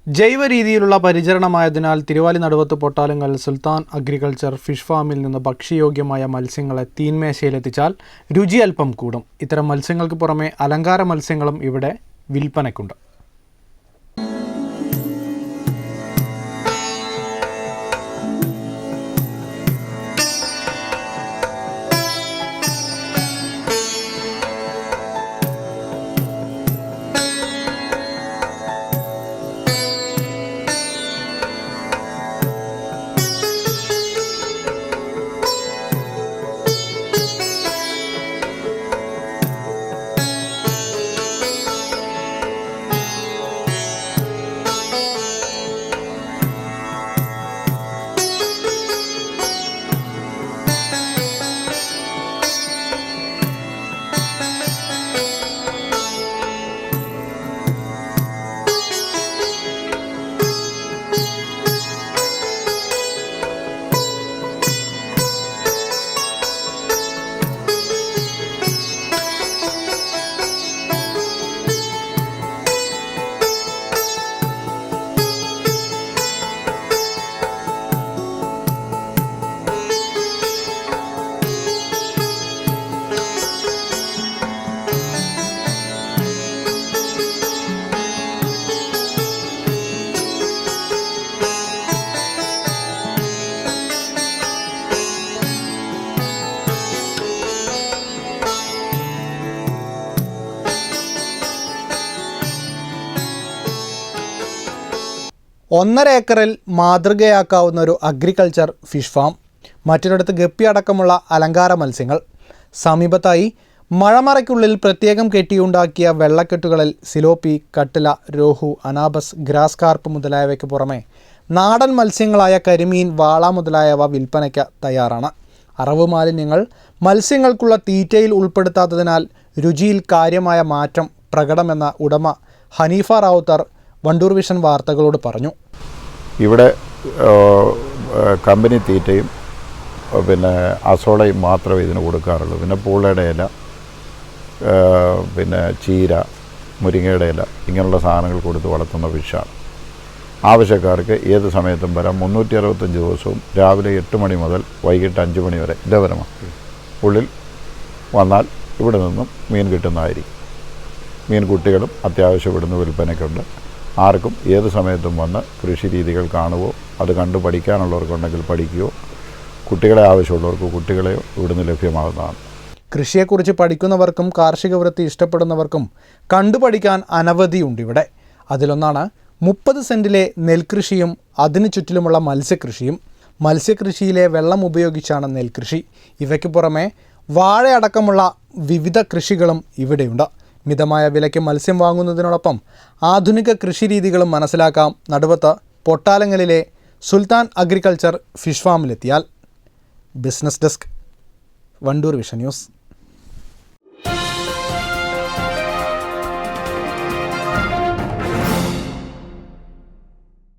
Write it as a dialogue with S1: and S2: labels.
S1: ജൈവ രീതിയിലുള്ള പരിചരണമായതിനാൽ തിരുവാലി നടുവത്ത് പൊട്ടാലങ്ങൾ സുൽത്താൻ agriculture fish ഫാമിൽ നിന്ന് ഭക്ഷ്യയോഗ്യമായ മത്സ്യങ്ങളെ തീൻമേശയിലെത്തിച്ചാൽ രുചി അല്പം കൂടും. ഇത്തരം മത്സ്യങ്ങൾക്ക് പുറമെ അലങ്കാര മത്സ്യങ്ങളും ഇവിടെ വിൽപ്പനയ്ക്കുണ്ട്. ഒന്നര ഏക്കറിൽ മാതൃകയാക്കാവുന്ന ഒരു അഗ്രികൾച്ചർ ഫിഷ് ഫാം, മറ്റൊരിടത്ത് ഗപ്പി അടക്കമുള്ള അലങ്കാര മത്സ്യങ്ങൾ. സമീപത്തായി മഴമറയ്ക്കുള്ളിൽ പ്രത്യേകം കെട്ടിയുണ്ടാക്കിയ വെള്ളക്കെട്ടുകളിൽ സിലോപ്പി, കട്ടില, രോഹു, അനാബസ്, ഗ്രാസ് കാർപ്പ് മുതലായവയ്ക്ക് പുറമെ നാടൻ മത്സ്യങ്ങളായ കരിമീൻ, വാള മുതലായവ വിൽപ്പനയ്ക്ക് തയ്യാറാണ്. അറവ് മാലിന്യങ്ങൾ മത്സ്യങ്ങൾക്കുള്ള തീറ്റയിൽ ഉൾപ്പെടുത്താത്തതിനാൽ രുചിയിൽ കാര്യമായ മാറ്റം പ്രകടമെന്ന ഉടമ ഹനീഫ റാവുത്തർ വണ്ടൂർ വിഷൻ വാർത്തകളോട് പറഞ്ഞു.
S2: ഇവിടെ കമ്പനി തീറ്റയും പിന്നെ അസോളയും മാത്രമേ ഇതിന് കൊടുക്കാറുള്ളൂ. പിന്നെ പൂളയുടെ ഇല, പിന്നെ ചീര, മുരിങ്ങയുടെ ഇല ഇങ്ങനെയുള്ള സാധനങ്ങൾ കൊടുത്ത് വളർത്തുന്ന ഫിഷാണ്. ആവശ്യക്കാർക്ക് ഏത് സമയത്തും വരാം. 365 ദിവസവും രാവിലെ 8 മണി മുതൽ വൈകിട്ട് 5 മണി വരെ ഇതവരമാണ് ഉള്ളിൽ വന്നാൽ ഇവിടെ നിന്നും മീൻ കിട്ടുന്നതായിരിക്കും. മീൻ കുട്ടികളും അത്യാവശ്യം ഇവിടുന്ന് വിൽപ്പനയ്ക്കുണ്ട്. ആർക്കും ഏത് സമയത്തും വന്ന് കൃഷി രീതികൾ കാണുകയോ അത് കണ്ടു പഠിക്കാനുള്ളവർക്കുണ്ടെങ്കിൽ പഠിക്കുകയോ കുട്ടികളെ ആവശ്യമുള്ളവർക്ക് കുട്ടികളെയോ ഇവിടുന്ന് ലഭ്യമാകുന്നതാണ്.
S1: കൃഷിയെക്കുറിച്ച് പഠിക്കുന്നവർക്കും കാർഷിക വൃത്തി ഇഷ്ടപ്പെടുന്നവർക്കും കണ്ടുപഠിക്കാൻ അനവധിയുണ്ട് ഇവിടെ. അതിലൊന്നാണ് 30 സെൻറ്റിലെ നെൽകൃഷിയും അതിനു ചുറ്റിലുമുള്ള മത്സ്യകൃഷിയും. മത്സ്യകൃഷിയിലെ വെള്ളം ഉപയോഗിച്ചാണ് നെൽകൃഷി. ഇവയ്ക്ക് പുറമെ വാഴയടക്കമുള്ള വിവിധ കൃഷികളും ഇവിടെയുണ്ട്. മിതമായ വിലയ്ക്ക് മത്സ്യം വാങ്ങുന്നതിനോടൊപ്പം ആധുനിക കൃഷി രീതികളും മനസ്സിലാക്കാം നടുവത്ത് പൊട്ടാലങ്ങളിലെ സുൽത്താൻ അഗ്രികൾച്ചർ ഫിഷ് ഫാമിലെത്തിയാൽ. Business desk, Wandoor vision news.